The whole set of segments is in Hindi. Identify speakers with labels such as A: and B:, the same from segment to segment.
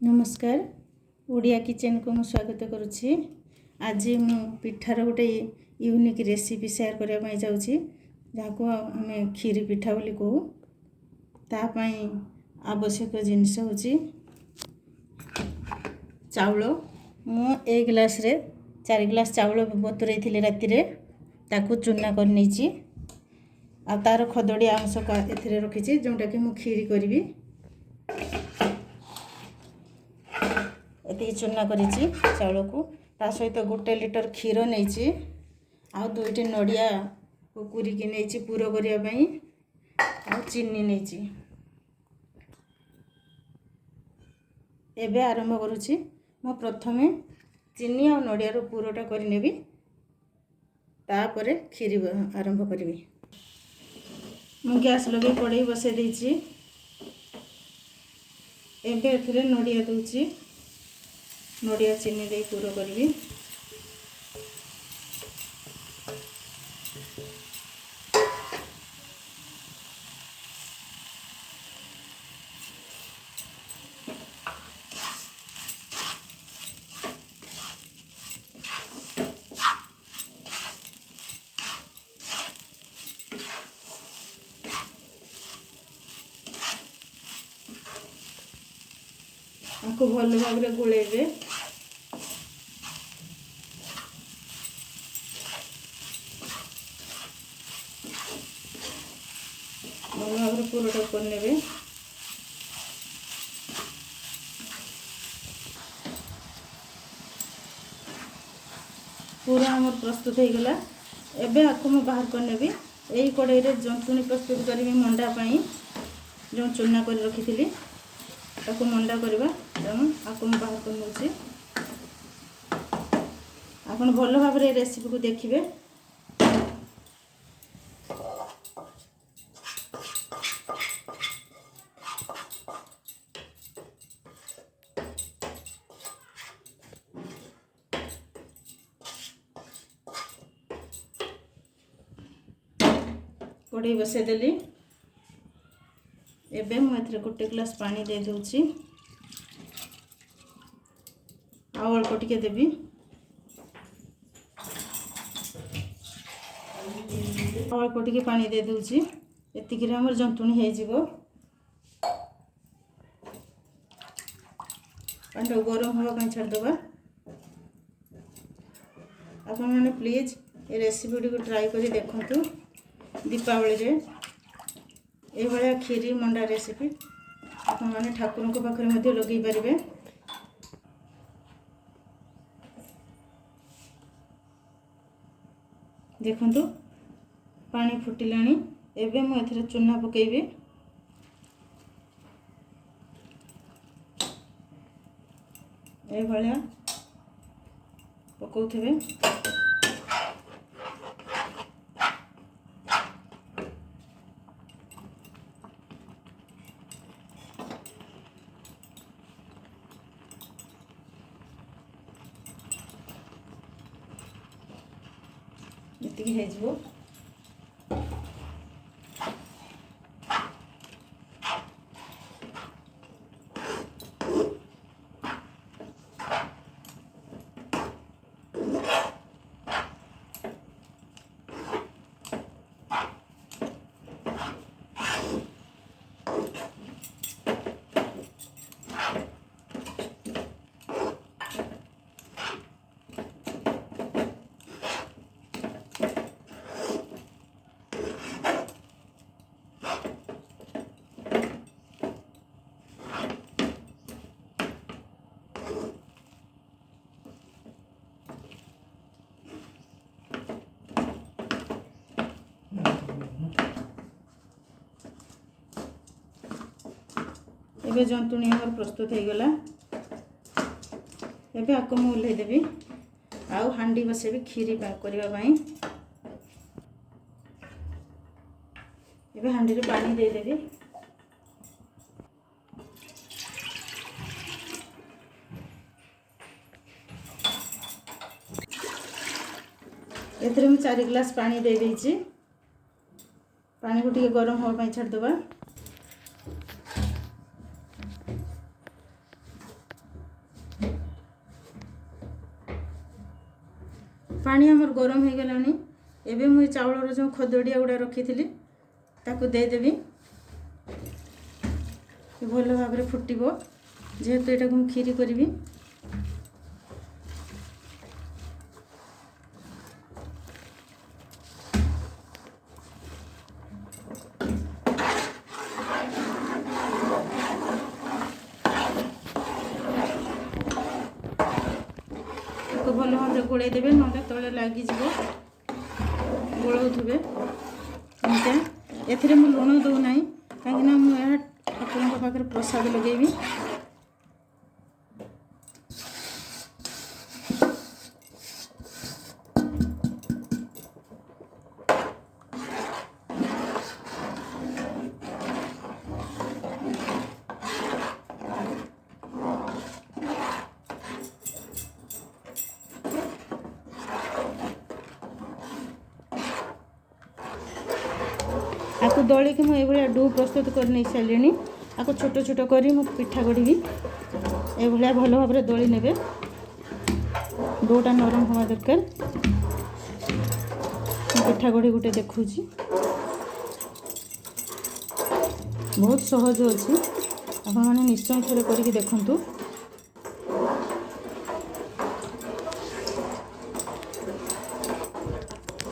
A: नमस्कार ओडिया किचन को स्वागत करुच्ची। आज मु पिठार गोटे यूनिक रेसिपी शेयर करने जाऊँगी जहाँ आम खीरी पिठा बोली कहू। तापाई आवश्यक जिनस हूँ चाउल। मु ए ग्लास रे 4 ग्लास चाउल बतुरई थी राति रे ताकू चूना कर नहीं आ तार खदड़िया अंश ए रखी जोटा कि मु खीरी करी एति चूना करिछि चाउल को ता सहित 1 लिटर क्षीर नहीं आ 2टी नड़िया को कुरिकी नहीं पूर करिया पई आ चीनी नहीं। एबे आरंभ करुछि मो प्रथमे चीनी आ नड़िया रो पूरटा करि नेबी तापरे खीरी आरंभ करिवि। मु गैस लगे कड़ाई बसे देछि। एबे एथिरे नड़िया दूछि नड़िया चीनी दे पूर करी। आपको भल भाव में गोलेबे। भल भाव में पूरटा करने पूरा आम प्रस्तुत हो गला। एबे आपको मैं बाहर करने यही कड़ाई रे जंतुणी प्रस्तुत करी मंडा पाई जो चूना कर रखी थी ताको मंडा करवा तेणु आपको मैं बाहर कर आपन भल भाव में रेसिपी को देखिए। कड़ाई बसई देली। एबे मु एथरे 1 ग्लास पानी दे दूची आ अल्प टिके देबी। अल्प टिके पानी दे दूची एतिकी रे हमर जंतुणी हे जिवो। पानी गरम हवा ପାଇଁ छाड़ दबा। आप मैंने प्लीज ये रेसिपी को ट्राई करी देखंतु। दीपावली रे ए भलिया खीरी मंडा रेसिपी आप मैंने ठाकुर को पाखरे मध्य लगे पारे। देखंतु पानी फुटिलानी। एबे मु एथरे चूना पकेबी। ए भलिया पकाउथिबे। एतिकी हे जिवो। एबे जंतुणी हमर प्रस्तुत हो गला। एबे आपको मैं ओल्हे देबी आउ हांडी बसेबी खीरी करबा पई। एबे हांडी रे पानी दे देबी। एथरे मैं 4 ग्लास पानी दे देछि। पानी को टिके गरम हवा पई छाड़ दबा। पानी आमर गरम हो गलानी एबे मुई चाउलर जो खदड़िया गुड़ा रखी ताकू देदेवी भल भाव में फुटब जेहेतु यहाँ को खीरी करी भल भाव में गोल देवे ना तले लगिज गोलौथे एमती एथिरे मु लुण दौना कहीं मुझे ठाकुर पाखे प्रसाद लगेबी आपको दली कि मुझे डो प्रस्तुत कर नहीं सारे आपको छोट छोट करी मु पिठा गढ़ी ये भल भाव में दली ने डोटा नरम हवा दरकार पिठा गढ़ी गोटे देखूँ बहुत सहज अच्छी आपण मैंने निश्चय थे करके देखु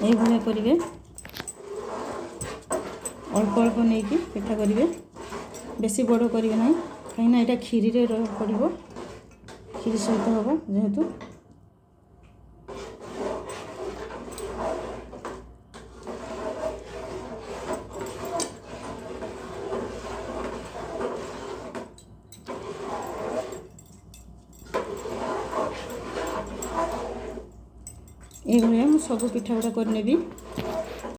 A: ये करेंगे अल्प अल्प नहीं कि पिठा करेंगे बेसी बड़ करेंगे ना कहीं यहाँ खीरी रे पड़ो खीरी सहित हम जेहेतु ये मुझे सब पिठा गुड़ा कर नेबी